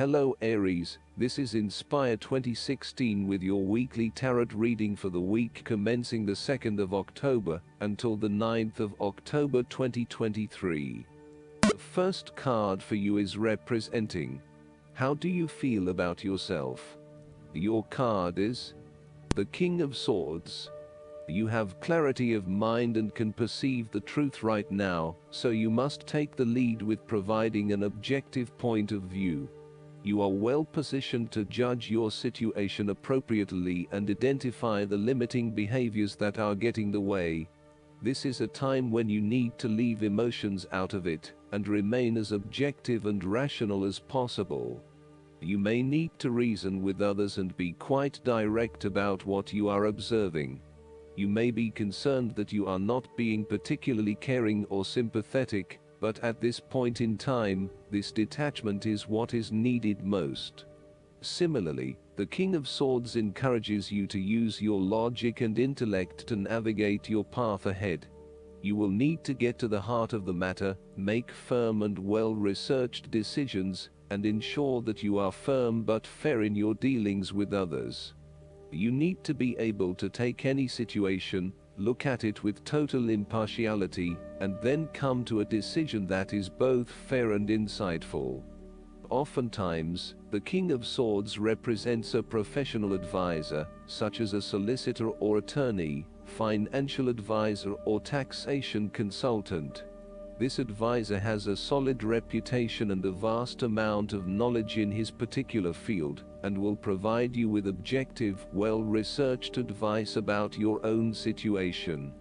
Hello Aries, this is Inspire 2016 with your weekly tarot reading for the week commencing the 2nd of October until the 9th of October 2023. The first card for you is representing: how do you feel about yourself? Your card is the King of Swords. You have clarity of mind and can perceive the truth right now, so you must take the lead with providing an objective point of view. You are well positioned to judge your situation appropriately and identify the limiting behaviors that are getting the way. This is a time when you need to leave emotions out of it and remain as objective and rational as possible. You may need to reason with others and be quite direct about what you are observing. You may be concerned that you are not being particularly caring or sympathetic, but at this point in time, this detachment is what is needed most. Similarly, the King of Swords encourages you to use your logic and intellect to navigate your path ahead. You will need to get to the heart of the matter, make firm and well-researched decisions, and ensure that you are firm but fair in your dealings with others. You need to be able to take any situation, look at it with total impartiality, and then come to a decision that is both fair and insightful. Oftentimes, the King of Swords represents a professional advisor, such as a solicitor or attorney, financial advisor or taxation consultant. This advisor has a solid reputation and a vast amount of knowledge in his particular field, and will provide you with objective, well-researched advice about your own situation.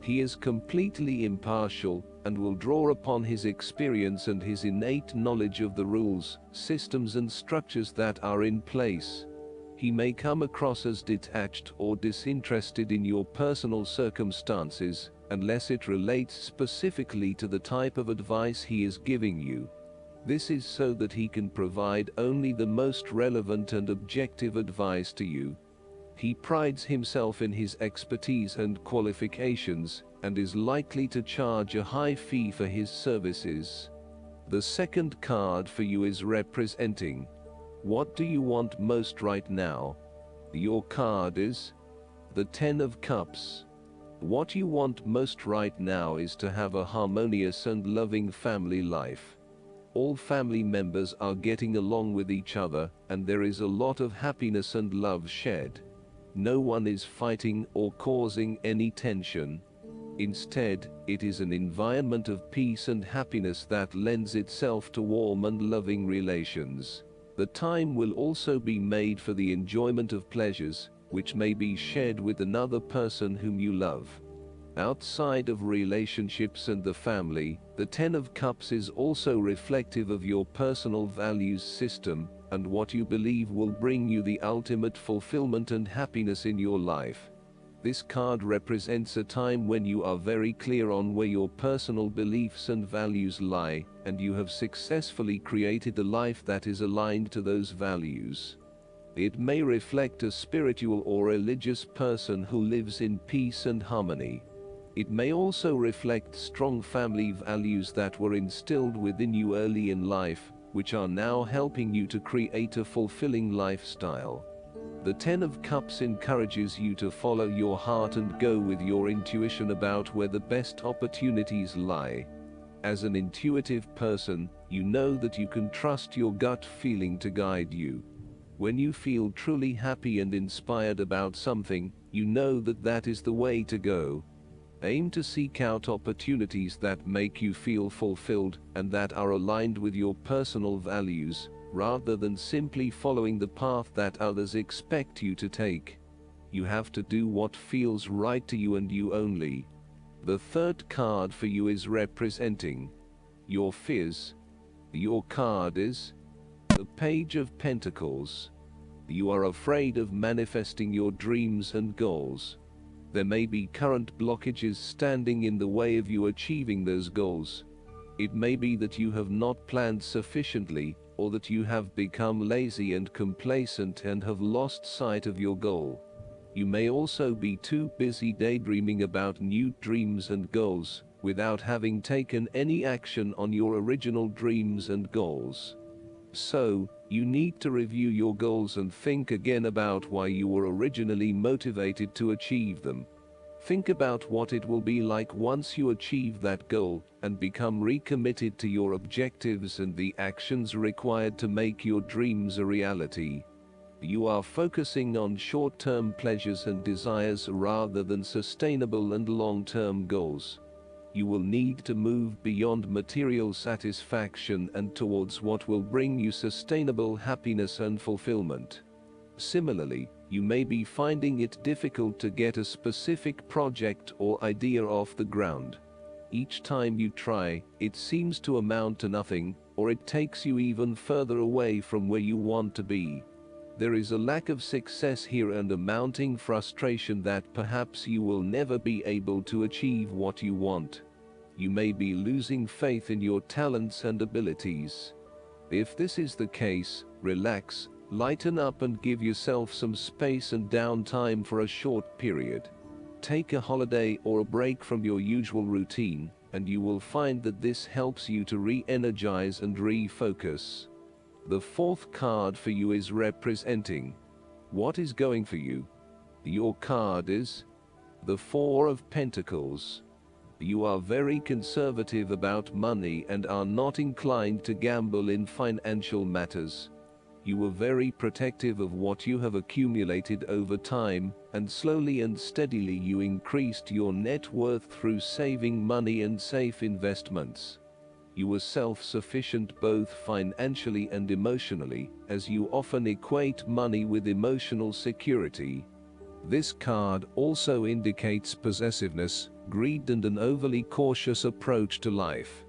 He is completely impartial, and will draw upon his experience and his innate knowledge of the rules, systems and structures that are in place. He may come across as detached or disinterested in your personal circumstances, unless it relates specifically to the type of advice he is giving you. This is so that he can provide only the most relevant and objective advice to you. He prides himself in his expertise and qualifications, and is likely to charge a high fee for his services. The second card for you is representing: what do you want most right now? Your card is the Ten of Cups. What you want most right now is to have a harmonious and loving family life. All family members are getting along with each other, and there is a lot of happiness and love shared. No one is fighting or causing any tension. Instead, it is an environment of peace and happiness that lends itself to warm and loving relations. The time will also be made for the enjoyment of pleasures, which may be shared with another person whom you love. Outside of relationships and the family, the Ten of Cups is also reflective of your personal values system, and what you believe will bring you the ultimate fulfillment and happiness in your life. This card represents a time when you are very clear on where your personal beliefs and values lie, and you have successfully created a life that is aligned to those values. It may reflect a spiritual or religious person who lives in peace and harmony. It may also reflect strong family values that were instilled within you early in life, which are now helping you to create a fulfilling lifestyle. The Ten of Cups encourages you to follow your heart and go with your intuition about where the best opportunities lie. As an intuitive person, you know that you can trust your gut feeling to guide you. When you feel truly happy and inspired about something, you know that that is the way to go. Aim to seek out opportunities that make you feel fulfilled and that are aligned with your personal values, rather than simply following the path that others expect you to take. You have to do what feels right to you and you only. The third card for you is representing your fears. Your card is the Page of Pentacles. You are afraid of manifesting your dreams and goals. There may be current blockages standing in the way of you achieving those goals. It may be that you have not planned sufficiently, or that you have become lazy and complacent and have lost sight of your goal. You may also be too busy daydreaming about new dreams and goals, without having taken any action on your original dreams and goals. So, You need to review your goals and think again about why you were originally motivated to achieve them. Think about what it will be like once you achieve that goal and become recommitted to your objectives and the actions required to make your dreams a reality. You are focusing on short-term pleasures and desires rather than sustainable and long-term goals. You will need to move beyond material satisfaction and towards what will bring you sustainable happiness and fulfillment. Similarly, you may be finding it difficult to get a specific project or idea off the ground. Each time you try, it seems to amount to nothing, or it takes you even further away from where you want to be. There is a lack of success here and a mounting frustration that perhaps you will never be able to achieve what you want. You may be losing faith in your talents and abilities. If this is the case, relax, lighten up and give yourself some space and downtime for a short period. Take a holiday or a break from your usual routine, and you will find that this helps you to re-energize and refocus. The fourth card for you is representing what is going for you. Your card is the Four of Pentacles. You are very conservative about money and are not inclined to gamble in financial matters. You were very protective of what you have accumulated over time, and slowly and steadily you increased your net worth through saving money and safe investments. You were self-sufficient both financially and emotionally, as you often equate money with emotional security. This card also indicates possessiveness, greed and an overly cautious approach to life.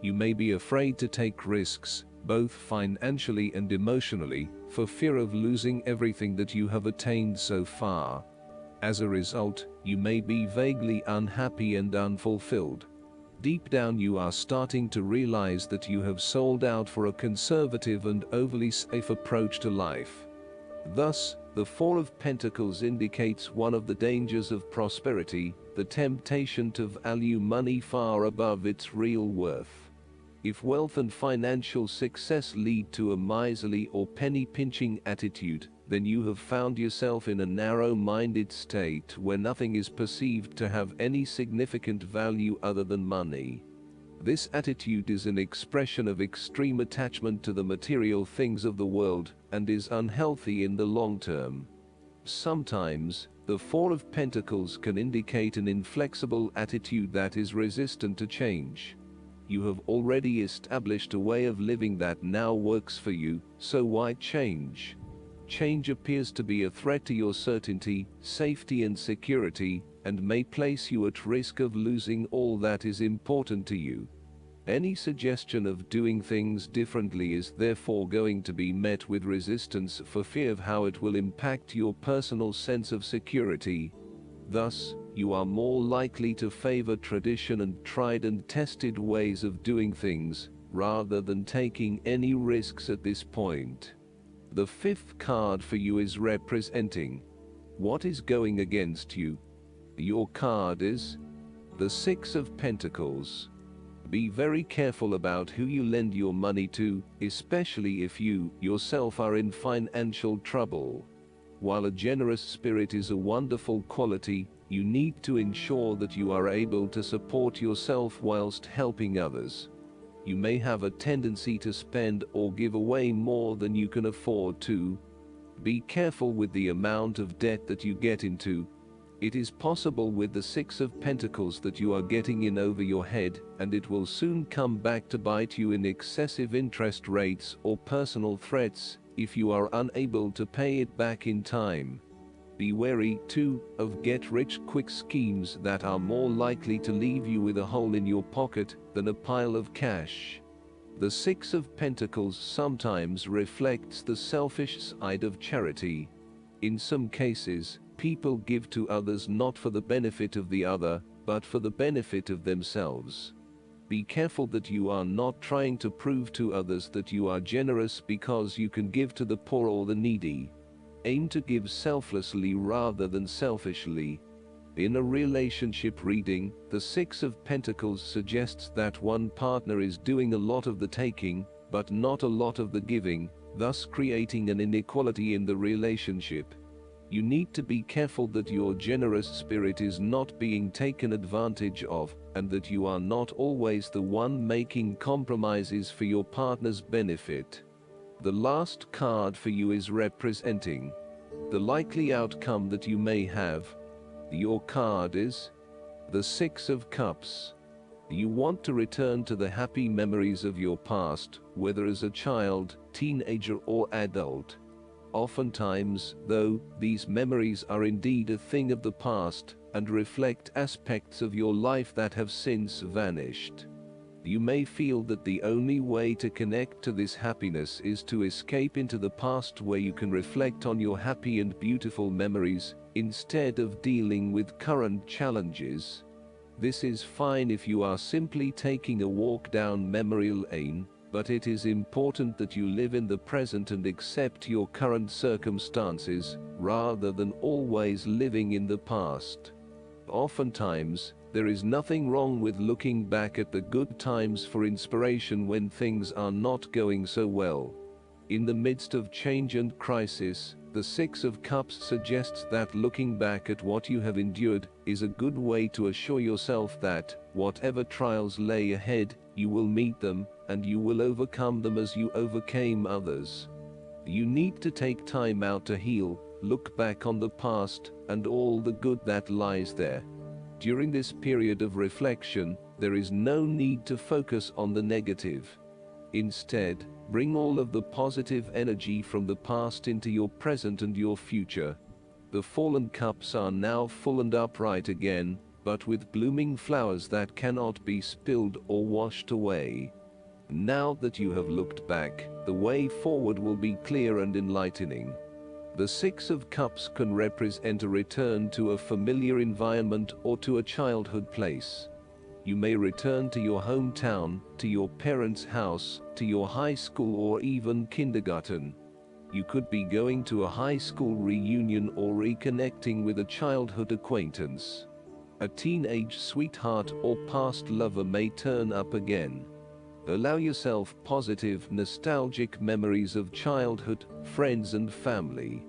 You may be afraid to take risks, both financially and emotionally, for fear of losing everything that you have attained so far. As a result, you may be vaguely unhappy and unfulfilled. Deep down you are starting to realize that you have sold out for a conservative and overly safe approach to life. Thus, the Four of Pentacles indicates one of the dangers of prosperity, the temptation to value money far above its real worth. If wealth and financial success lead to a miserly or penny-pinching attitude, then you have found yourself in a narrow-minded state where nothing is perceived to have any significant value other than money. This attitude is an expression of extreme attachment to the material things of the world and is unhealthy in the long term. Sometimes, the Four of Pentacles can indicate an inflexible attitude that is resistant to change. You have already established a way of living that now works for you, so why change? Change appears to be a threat to your certainty, safety and security, and may place you at risk of losing all that is important to you. Any suggestion of doing things differently is therefore going to be met with resistance for fear of how it will impact your personal sense of security. Thus, you are more likely to favor tradition and tried and tested ways of doing things, rather than taking any risks at this point. The fifth card for you is representing what is going against you. Your card is the Six of Pentacles. Be very careful about who you lend your money to, especially if you, yourself, are in financial trouble. While a generous spirit is a wonderful quality, you need to ensure that you are able to support yourself whilst helping others. You may have a tendency to spend or give away more than you can afford to. Be careful with the amount of debt that you get into. It is possible with the Six of Pentacles that you are getting in over your head, and it will soon come back to bite you in excessive interest rates or personal threats if you are unable to pay it back in time. Be wary, too, of get-rich-quick schemes that are more likely to leave you with a hole in your pocket than a pile of cash. The Six of Pentacles sometimes reflects the selfish side of charity. In some cases, people give to others not for the benefit of the other, but for the benefit of themselves. Be careful that you are not trying to prove to others that you are generous because you can give to the poor or the needy. Aim to give selflessly rather than selfishly. In a relationship reading, the Six of Pentacles suggests that one partner is doing a lot of the taking, but not a lot of the giving, thus creating an inequality in the relationship. You need to be careful that your generous spirit is not being taken advantage of, and that you are not always the one making compromises for your partner's benefit. The last card for you is representing the likely outcome that you may have. Your card is the Six of Cups. You want to return to the happy memories of your past, whether as a child, teenager, or adult. Oftentimes, though, these memories are indeed a thing of the past and reflect aspects of your life that have since vanished. You may feel that the only way to connect to this happiness is to escape into the past, where you can reflect on your happy and beautiful memories instead of dealing with current challenges. This is fine if you are simply taking a walk down memory lane, but it is important that you live in the present and accept your current circumstances, rather than always living in the past. Oftentimes, there is nothing wrong with looking back at the good times for inspiration when things are not going so well. In the midst of change and crisis, the Six of Cups suggests that looking back at what you have endured is a good way to assure yourself that, whatever trials lay ahead, you will meet them, and you will overcome them as you overcame others. You need to take time out to heal, look back on the past, and all the good that lies there. During this period of reflection, there is no need to focus on the negative. Instead, bring all of the positive energy from the past into your present and your future. The fallen cups are now full and upright again, but with blooming flowers that cannot be spilled or washed away. Now that you have looked back, the way forward will be clear and enlightening. The Six of Cups can represent a return to a familiar environment or to a childhood place. You may return to your hometown, to your parents' house, to your high school, or even kindergarten. You could be going to a high school reunion or reconnecting with a childhood acquaintance. A teenage sweetheart or past lover may turn up again. Allow yourself positive, nostalgic memories of childhood, friends, and family.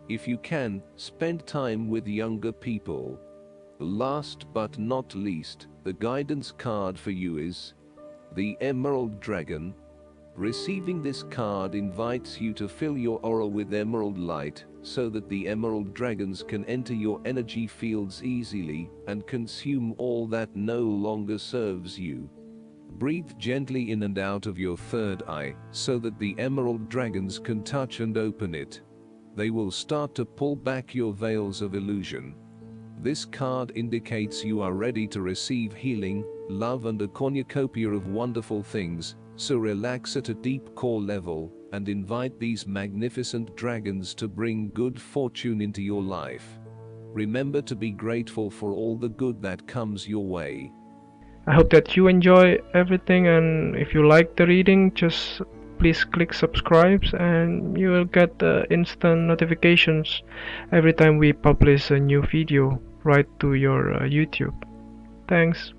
If you can, spend time with younger people. Last but not least, the guidance card for you is the Emerald Dragon. Receiving this card invites you to fill your aura with emerald light, so that the emerald dragons can enter your energy fields easily and consume all that no longer serves you. Breathe gently in and out of your third eye, so that the emerald dragons can touch and open it. They will start to pull back your veils of illusion. This card indicates you are ready to receive healing, love, and a cornucopia of wonderful things, so relax at a deep core level and invite these magnificent dragons to bring good fortune into your life. Remember to be grateful for all the good that comes your way. I hope that you enjoy everything, and if you like the reading, just please click subscribe and you will get instant notifications every time we publish a new video right to your YouTube. Thanks.